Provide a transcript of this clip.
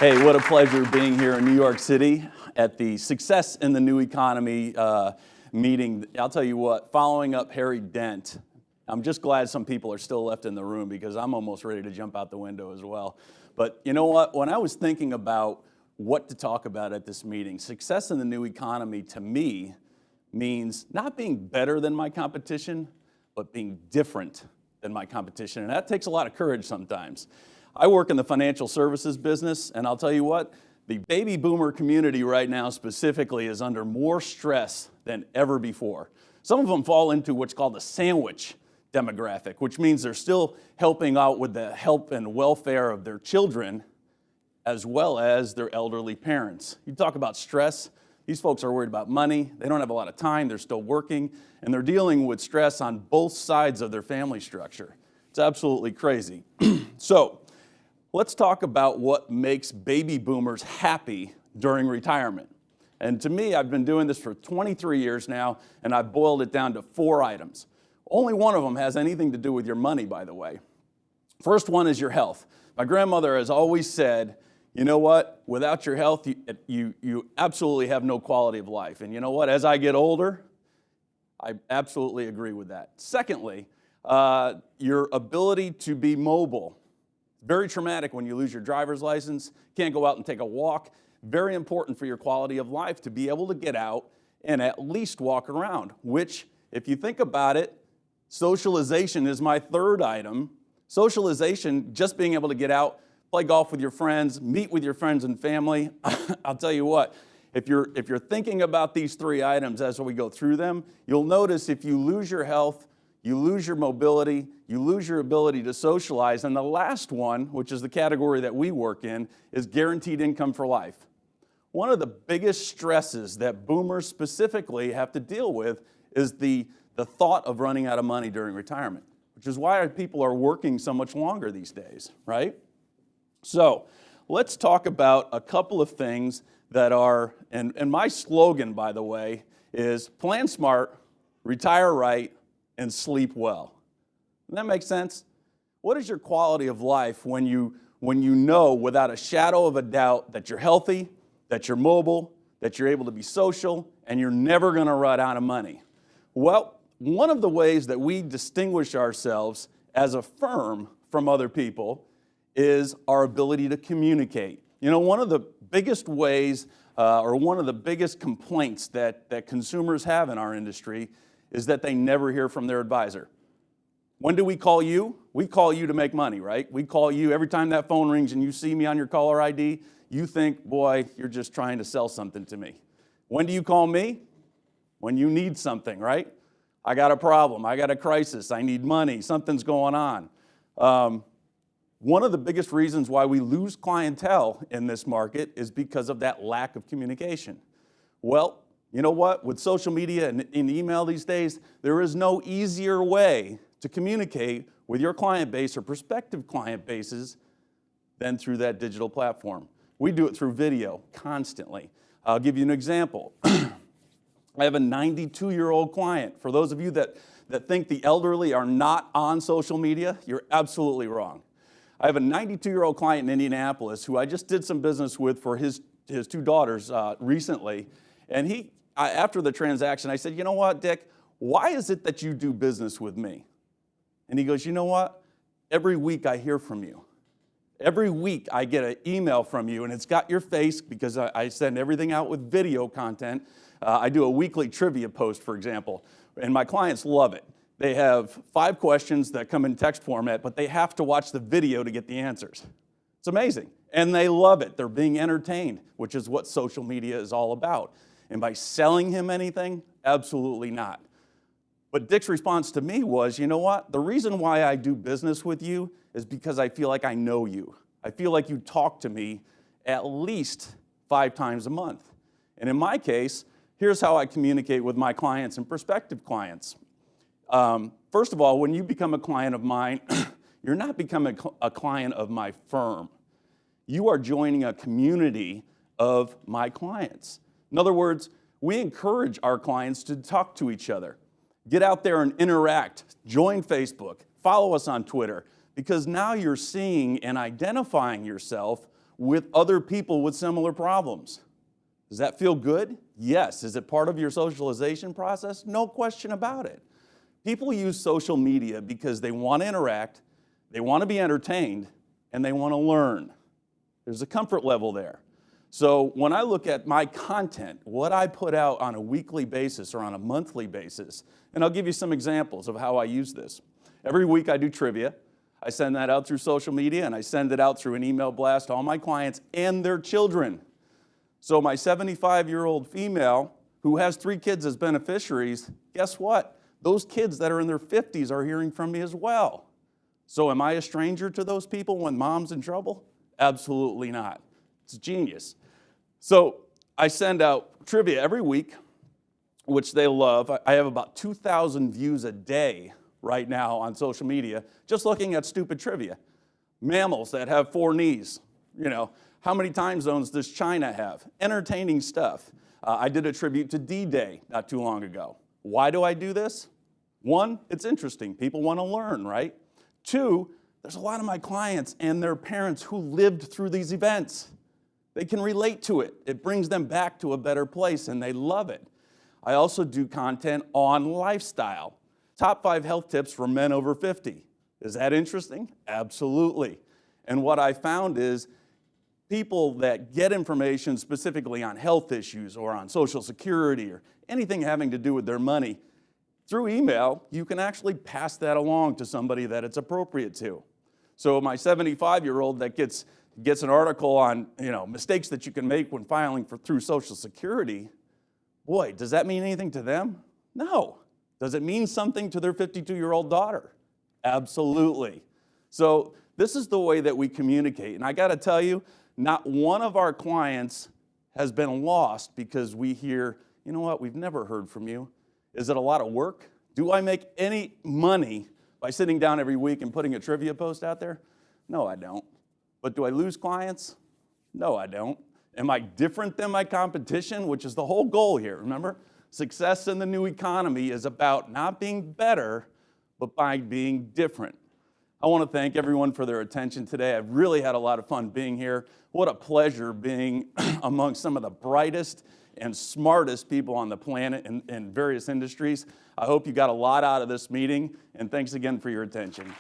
Hey, what a pleasure being here in New York City at the Success in the New Economy meeting. I'll tell you what, following up Harry Dent, I'm just glad some people are still left in the room because I'm almost ready to jump out the window as well. But you know what, when I was thinking about what to talk about at this meeting, success in the new economy to me means not being better than my competition, but being different than my competition. And that takes a lot of courage sometimes. I work in the financial services business, and I'll tell you what, the baby boomer community right now specifically is under more stress than ever before. Some of them fall into what's called the sandwich demographic, which means they're still helping out with the health and welfare of their children as well as their elderly parents. You talk about stress, these folks are worried about money, they don't have a lot of time, they're still working, and they're dealing with stress on both sides of their family structure. It's absolutely crazy. So, let's talk about what makes baby boomers happy during retirement. And to me, I've been doing this for 23 years now, and I've boiled it down to 4 items. Only one of them has anything to do with your money, by the way. First one is your health. My grandmother has always said, you know what, without your health, you absolutely have no quality of life. And you know what, as I get older, I absolutely agree with that. Secondly, your ability to be mobile. Very traumatic when you lose your driver's license, can't go out and take a walk. Very important for your quality of life to be able to get out and at least walk around, which, if you think about it, socialization is my third item. Socialization, just being able to get out, play golf with your friends, meet with your friends and family. I'll tell you what, if you're thinking about these 3 items as we go through them, you'll notice if you lose your health, you lose your mobility, you lose your ability to socialize, and the last one, which is the category that we work in, is guaranteed income for life. One of the biggest stresses that boomers specifically have to deal with is the thought of running out of money during retirement, which is why people are working so much longer these days, right? So let's talk about a couple of things that are, and my slogan, by the way, is plan smart, retire right, and sleep well. Doesn't that make sense? What is your quality of life when you know without a shadow of a doubt that you're healthy, that you're mobile, that you're able to be social, and you're never going to run out of money? Well, one of the ways that we distinguish ourselves as a firm from other people is our ability to communicate. You know, one of the biggest ways or one of the biggest complaints that consumers have in our industry is that they never hear from their advisor. When do we call you? We call you to make money, right? We call you every time that phone rings and you see me on your caller ID, you think, boy, you're just trying to sell something to me. When do you call me? When you need something, right? I got a problem, I got a crisis, I need money, something's going on. One of the biggest reasons why we lose clientele in this market is because of that lack of communication. Well, you know what? With social media and email these days, there is no easier way to communicate with your client base or prospective client bases than through that digital platform. We do it through video constantly. I'll give you an example. I have a 92-year-old client. For those of you that think the elderly are not on social media, you're absolutely wrong. I have a 92-year-old client in Indianapolis who I just did some business with for his 2 daughters recently. And after the transaction, I said, you know what, Dick, why is it that you do business with me? And he goes, you know what? Every week I hear from you. Every week I get an email from you, and it's got your face because I send everything out with video content. I do a weekly trivia post, for example, and my clients love it. They have 5 questions that come in text format, but they have to watch the video to get the answers. It's amazing, and they love it. They're being entertained, which is what social media is all about. And by selling him anything? Absolutely not. But Dick's response to me was, you know what? The reason why I do business with you is because I feel like I know you. I feel like you talk to me at least 5 times a month. And in my case, here's how I communicate with my clients and prospective clients. First of all, when you become a client of mine, you're not becoming a client of my firm. You are joining a community of my clients. In other words, we encourage our clients to talk to each other. Get out there and interact. Join Facebook. Follow us on Twitter. Because now you're seeing and identifying yourself with other people with similar problems. Does that feel good? Yes. Is it part of your socialization process? No question about it. People use social media because they want to interact, they want to be entertained, and they want to learn. There's a comfort level there. So when I look at my content, what I put out on a weekly basis or on a monthly basis, and I'll give you some examples of how I use this. Every week I do trivia. I send that out through social media, and I send it out through an email blast to all my clients and their children. So my 75-year-old female who has 3 kids as beneficiaries, guess what? Those kids that are in their 50s are hearing from me as well. So am I a stranger to those people when mom's in trouble? Absolutely not. It's genius. So I send out trivia every week, which they love. I have about 2,000 views a day right now on social media, just looking at stupid trivia. Mammals that have 4 knees, how many time zones does China have? Entertaining stuff. I did a tribute to D-Day not too long ago. Why do I do this? 1, it's interesting. People want to learn, right? 2, there's a lot of my clients and their parents who lived through these events. They can relate to it. It brings them back to a better place, and they love it. I also do content on lifestyle. Top 5 health tips for men over 50. Is that interesting? Absolutely. And what I found is people that get information specifically on health issues or on Social Security or anything having to do with their money, through email, you can actually pass that along to somebody that it's appropriate to. So my 75-year-old that gets an article on mistakes that you can make when filing through Social Security, boy, does that mean anything to them? No. Does it mean something to their 52-year-old daughter? Absolutely. So this is the way that we communicate. And I got to tell you, not one of our clients has been lost because we hear, you know what, we've never heard from you. Is it a lot of work? Do I make any money by sitting down every week and putting a trivia post out there? No, I don't. But do I lose clients? No, I don't. Am I different than my competition, which is the whole goal here? Remember, success in the new economy is about not being better, but by being different. I want to thank everyone for their attention today. I've really had a lot of fun being here. What a pleasure being among some of the brightest and smartest people on the planet in various industries. I hope you got a lot out of this meeting, and thanks again for your attention.